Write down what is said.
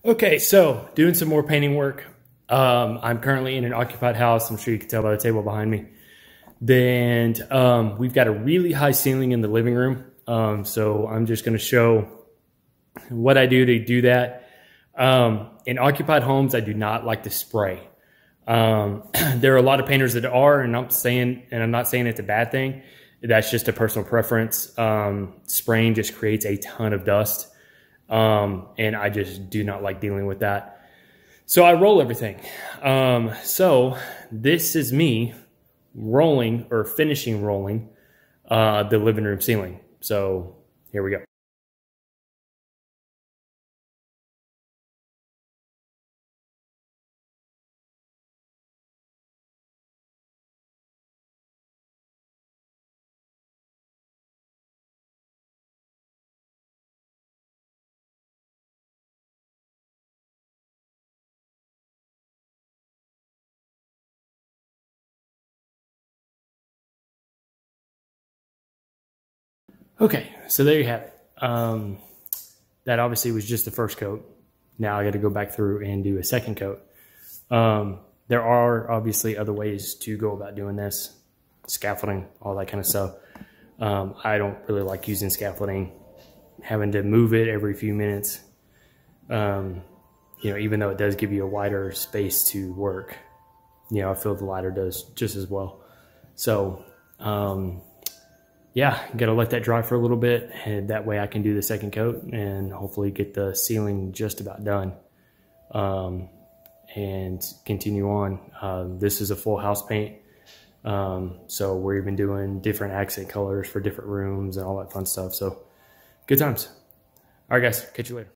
Okay, so doing some more painting work. I'm currently in an occupied house. I'm sure you can tell by the table behind me. Then we've got a really high ceiling in the living room. So I'm just going to show what I do to do that. In occupied homes, I do not like to spray. There are a lot of painters that are, and I'm not saying it's a bad thing. That's just a personal preference. Spraying just creates a ton of dust. And I just do not like dealing with that. So I roll everything. So this is me rolling or finishing rolling the living room ceiling. So here we go. Okay, so there you have it. That obviously was just the first coat. Now I got to go back through and do a second coat. There are obviously other ways to go about doing this, scaffolding, all that kind of stuff. I don't really like using scaffolding, having to move it every few minutes. Even though it does give you a wider space to work, I feel the ladder does just as well. So, yeah, got to let that dry for a little bit, and that way I can do the second coat and hopefully get the ceiling just about done, and continue on. This is a full house paint, so we're even doing different accent colors for different rooms and all that fun stuff. So good times. All right, guys, catch you later.